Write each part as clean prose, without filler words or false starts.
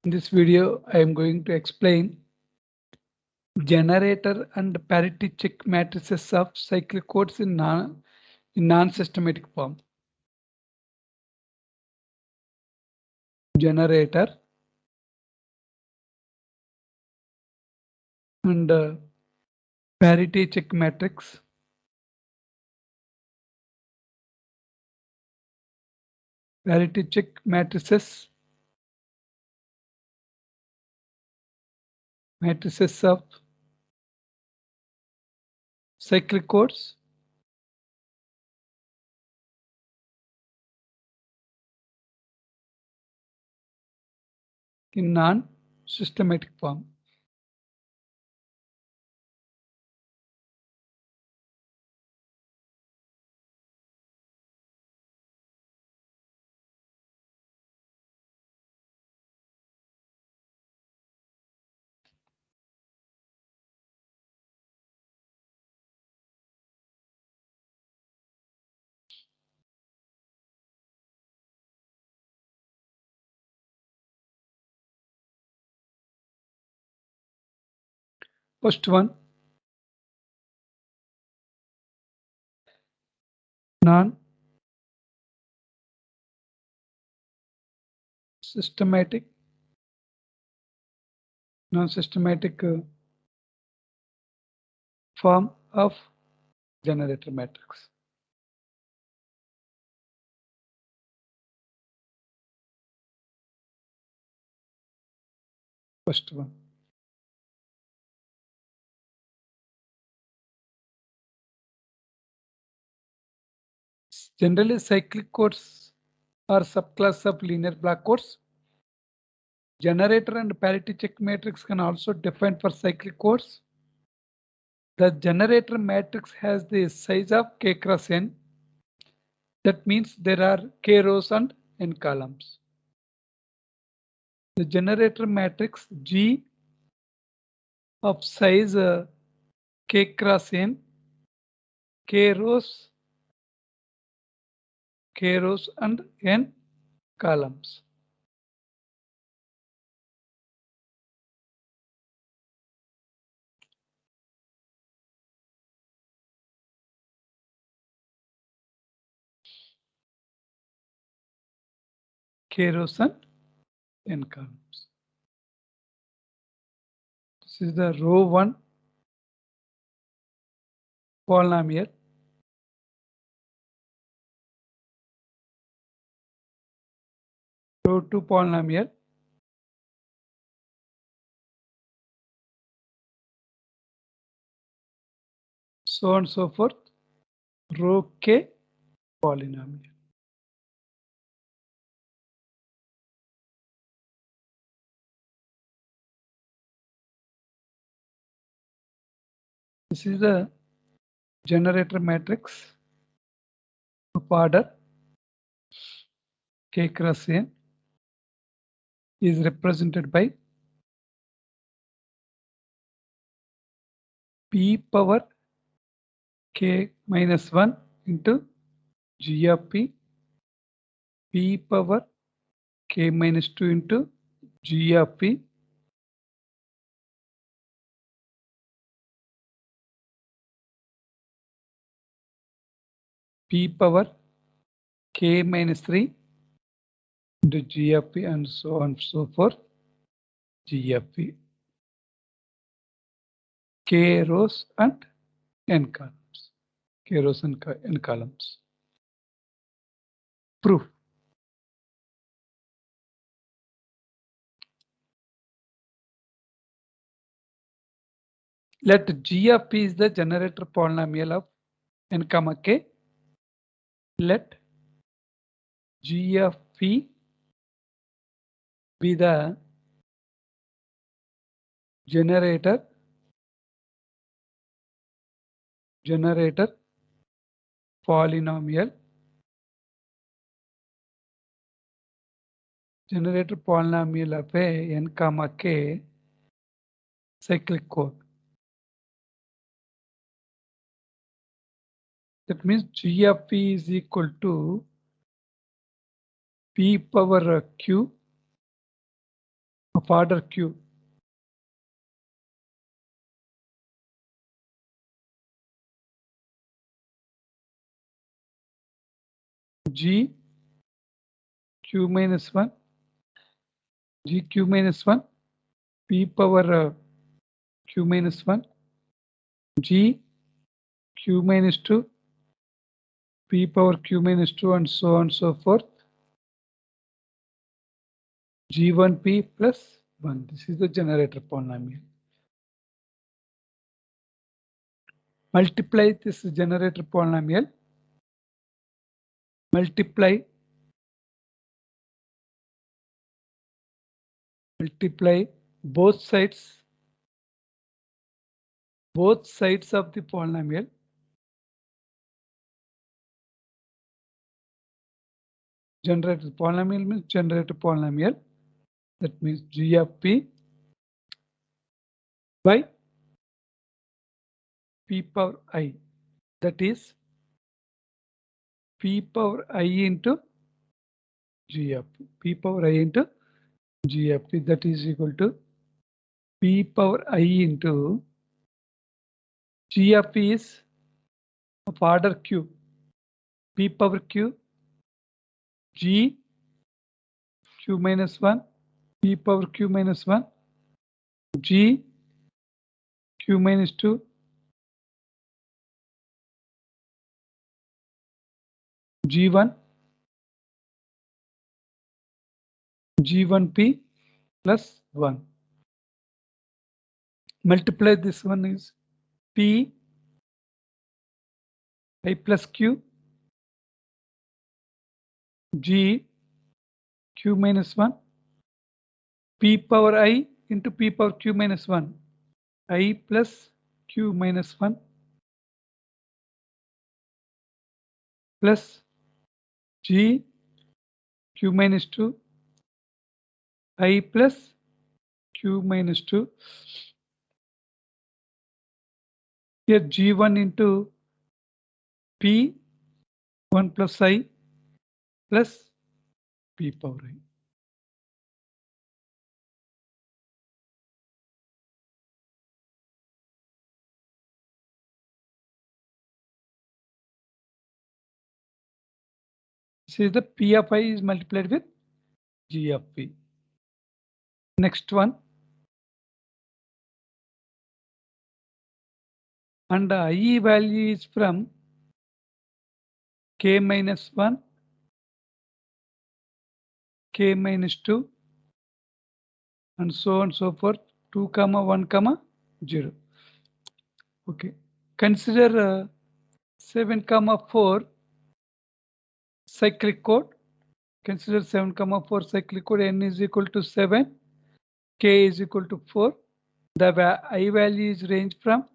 In this video, I am going to explain generator and parity check matrices of cyclic codes in non-systematic form. Generator and parity check matrix. Parity check matrices. Matrices of cyclic codes in non-systematic form. First one, non-systematic form of generator matrix. First one. Generally, cyclic codes are subclass of linear block codes. Generator and parity check matrix can also define for cyclic codes. The generator matrix has the size of k cross n. That means there are k rows and n columns. The generator matrix G of size k cross n, k rows and n columns. K rows and n columns. This is the row 1 polynomial. Row 2 polynomial. So on and so forth. Row k polynomial. This is the generator matrix of order k cross n is represented by p power k minus 1 into g of p, p power k minus 2 into g of p, p power k minus 3 into g of p, and so on and so forth, g of p. K rows and n columns. K rows and n columns. Proof. Let g of p is the generator polynomial of n comma k. Let g of p be the generator polynomial. Generator polynomial of a n comma k cyclic code. That means g of p is equal to p power q of order q. G q minus 1, G q minus 1, p power q minus 1, G q minus 2, p power q minus 2, and so on and so forth. G1p plus 1. This is the generator polynomial. Multiply this generator polynomial. Multiply both sides of the polynomial. Generator polynomial means generator polynomial. That means g of p by p power I. That is p power I into g of p. P power I into g of p. That is equal to p power I into g of p is of order q. P power q, g q minus 1, p power q minus 1, g q minus 2, g1, g1p plus 1. Multiply this one is p I plus q, g q minus 1, p power I into p power q minus 1, I plus q minus 1 plus g q minus 2, I plus q minus 2. Here g1 into p 1 plus I plus p power I. See, the p of I is multiplied with g of p. Next one. And the I value is from k minus 1, k minus 2, and so on and so forth, 2, 1, 0. Okay. Consider 7, 4 cyclic code. Consider 7, 4 cyclic code. N is equal to 7, k is equal to 4. The I value is range from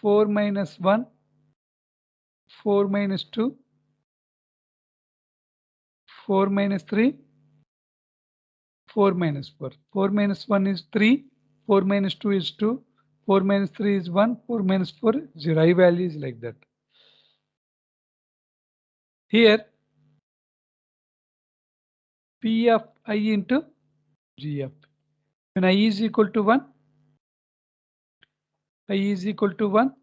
4 minus 1, 4 minus 2, 4 minus 3, 4 minus 4. 4 minus 1 is 3, 4 minus 2 is 2, 4 minus 3 is 1, 4 minus 4 is 0. I value is like that. Here, P of I into G of P. When I is equal to 1, I is equal to 1,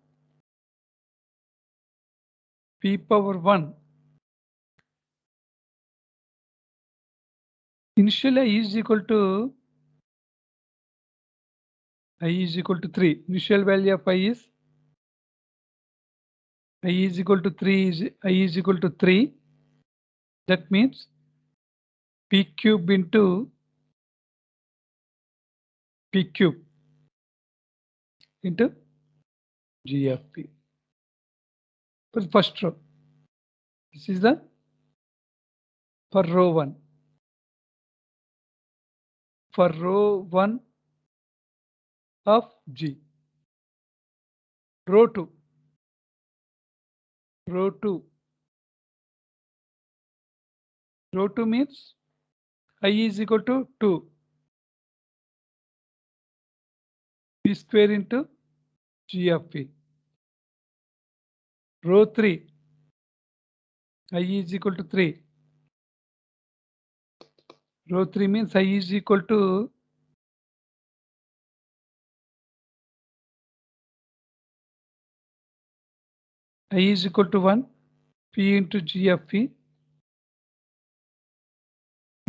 P power 1. Initially, I is equal to 3. Initial value of I is equal to 3. I is equal to 3. That means P cube into P cube into G of P. For the first row. This is the for row 1. For row 1 of G. Row 2. Row 2. Row 2 means I is equal to 2. P square into G of P. Row 3. I is equal to 3. Row 3 means I is equal to I is equal to 1 P into G of P.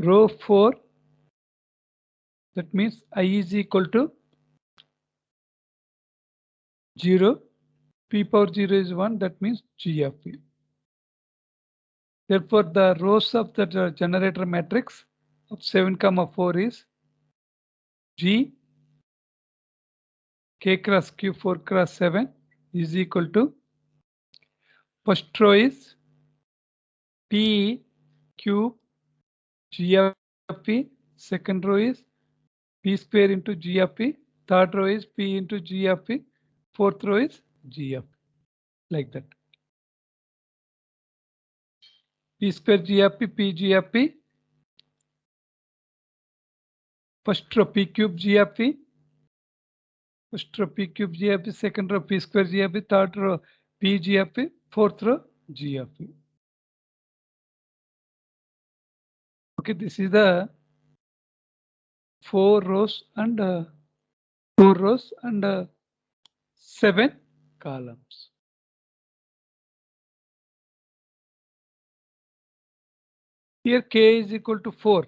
Row 4, that means I is equal to 0. P power 0 is 1, that means G of P. Therefore, the rows of the generator matrix of 7, 4 is G K cross Q 4 cross 7 is equal to, first row is P cube G of P, second row is P square into G of P, third row is P into G of P, fourth row is G of P, like that. P square G of P, P G of P, first row P cube G of P, first row P cube G of P, second row P square G of P, third row P G of P, fourth row G of P. Okay, this is the 4 rows and 7 columns. Here K is equal to 4.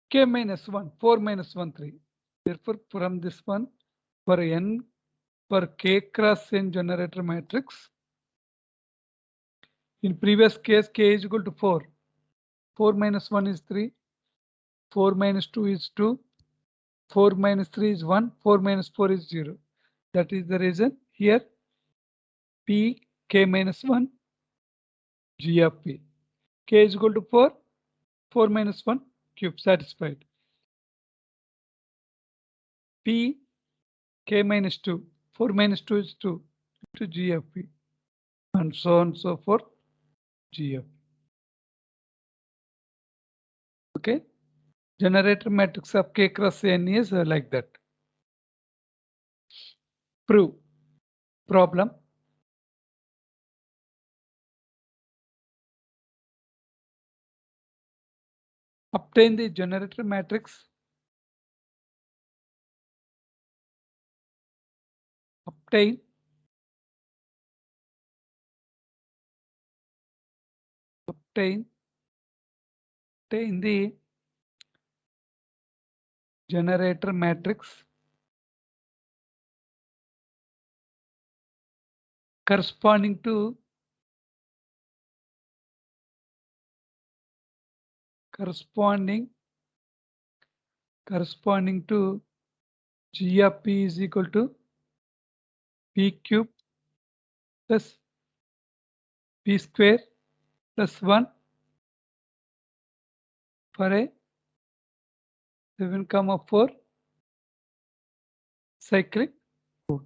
K minus 1, 4 minus 1, 3. Therefore, from this one, for n, for K cross n generator matrix, in previous case, K is equal to 4. 4 minus 1 is 3. 4 minus 2 is 2. 4 minus 3 is 1. 4 minus 4 is 0. That is the reason here P K minus 1 G of P. K is equal to 4. 4 minus 1 cube, satisfied. P K minus 2. 4 minus 2 is 2 into G of P. And so on and so forth. G of P. Okay. Generator matrix of K cross N is like that. Prove. Problem. Obtain the generator matrix. Obtain the generator matrix corresponding to G of P is equal to P cube plus P square plus 1 for a 7, 4 cyclic code.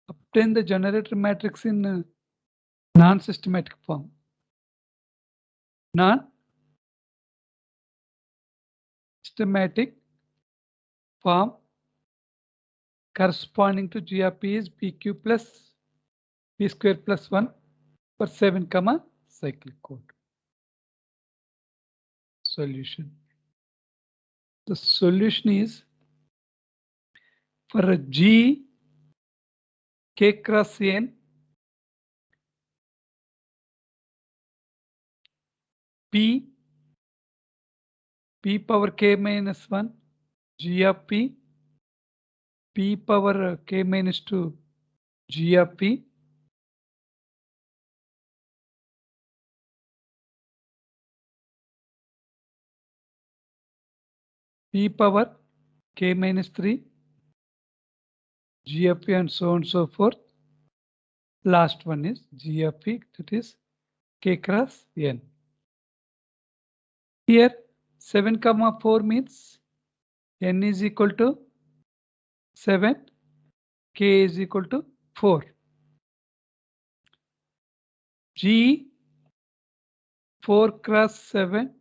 Obtain the generator matrix in non-systematic form. Non-systematic form corresponding to G of P is PQ plus P square plus 1 for 7, cyclic code. Solution. The solution is for a G K cross N P power K minus 1 G of P power K minus 2 G of P power K minus 3 G of P and so on and so forth. Last one is G of P, that is K cross N. Here 7, 4 means N is equal to 7, K is equal to 4. G 4 cross 7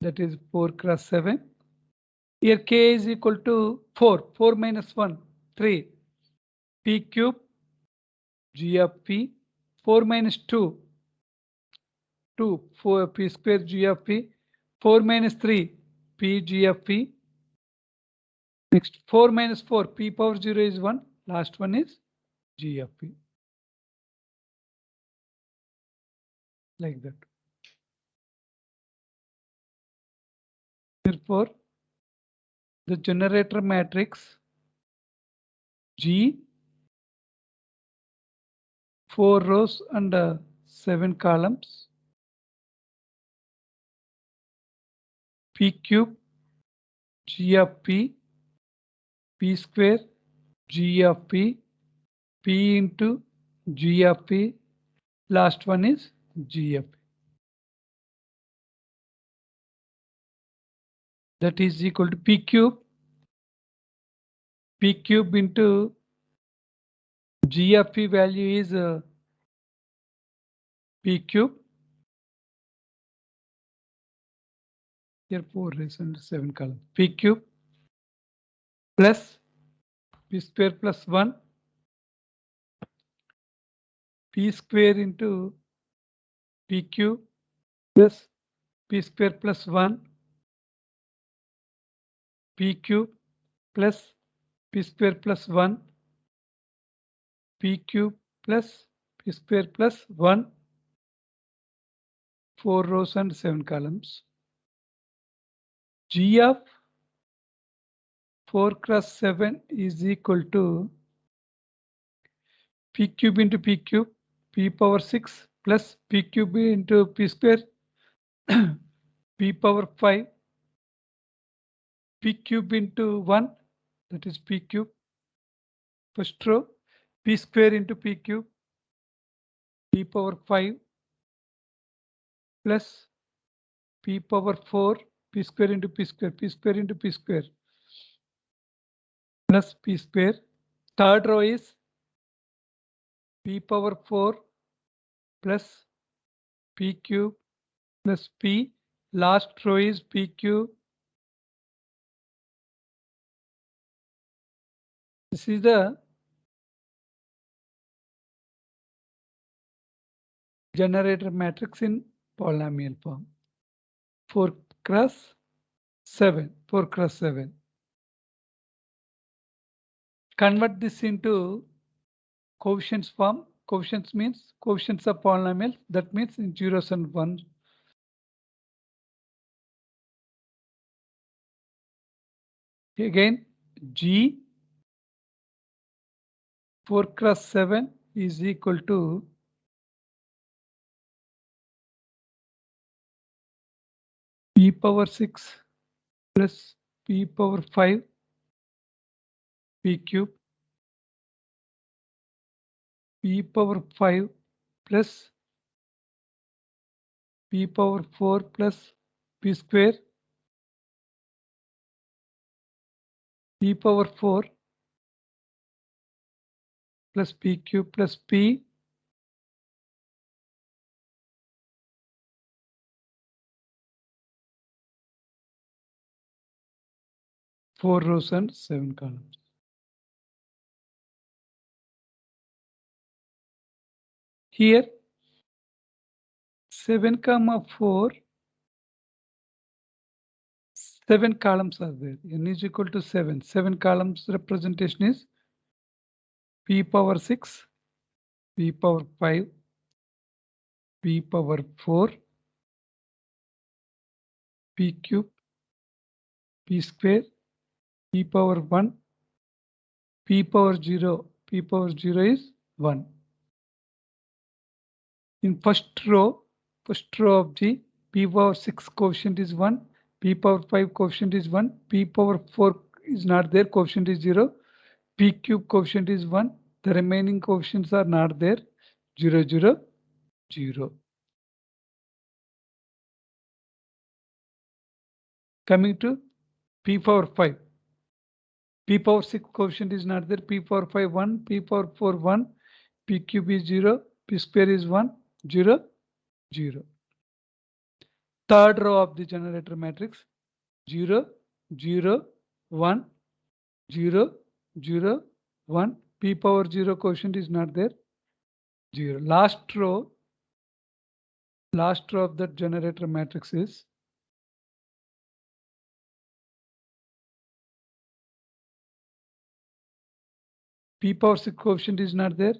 that is 4 cross 7. Here K is equal to 4. 4 minus 1, 3. P cube G of P. 4 minus 2, 4 P square G of P. 4 minus 3, P G of P. Next 4 minus 4, P power 0 is 1. Last one is G of P. Like that. Therefore, the generator matrix G, 4 rows and 7 columns, P cube G of P, P square G of P, P into G of P, last one is G of P. That is equal to P cube into G of P value is P cube. Here 4 rows and 7 columns. P cube plus P square plus 1, P square into P cube plus P square plus 1, P cube plus P square plus 1, P cube plus P square plus 1, 4 rows and 7 columns. G of 4 cross 7 is equal to P cube into P cube, P power 6 plus P cube into P square, P power 5, P cube into 1, that is P cube, first row, P square into P cube, P power 5 plus P power 4, P square into P square, P square into P square plus P square. Third row is P power 4 plus P cube plus P. Last row is P cube. This is the generator matrix in polynomial form. 4 cross 7, 4 cross 7. Convert this into coefficients form. Coefficients means coefficients of polynomials. That means in zeros and ones. Again, G 4 cross 7 is equal to P power 6 plus P power 5 P cube, P power 5 plus P power 4 plus P square, P power 4 plus P cube plus P, four rows and 7 columns. Here 7 comma 4, 7 columns are there. N is equal to 7. 7 columns representation is P power 6, P power 5, P power 4, P cube, P square, P power 1, P power 0. P power 0 is 1. In first row of G, P power 6 coefficient is 1, P power 5 coefficient is 1, P power 4 is not there, coefficient is 0, P cube coefficient is 1, the remaining coefficients are not there, 0, 0, 0. Coming to P power 5, P power 6 coefficient is not there, P power 5 1, P power 4 1, P cube is 0, P square is 1, 0, 0. Third row of the generator matrix 0, 0, 1, 0, 0, 1, P power 0 quotient is not there. 0. Last row of that generator matrix is P power 6 quotient is not there.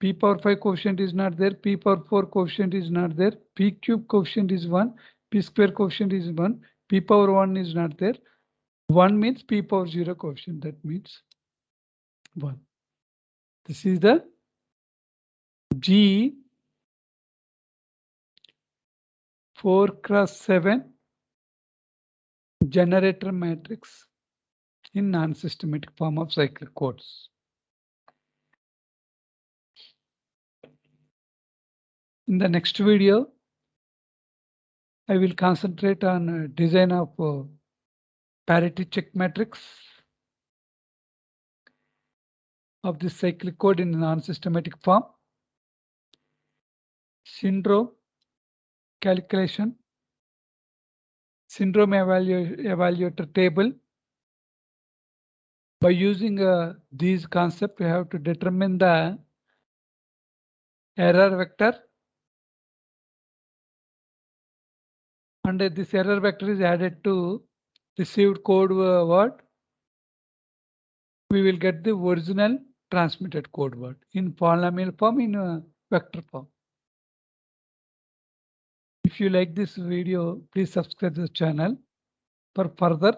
P power 5 quotient is not there. P power 4 quotient is not there. P cube quotient is 1. P square quotient is 1. P power 1 is not there. 1 means P power 0 quotient. That means 1. This is the G 4x7 generator matrix in non-systematic form of cyclic codes. In the next video, I will concentrate on design of parity check matrix of this cyclic code in non-systematic form, syndrome calculation, syndrome evaluator table. By using these concepts, we have to determine the error vector, and this error vector is added to received code word. We will get the original transmitted code word in polynomial form, in vector form. If you like this video, please subscribe to the channel for further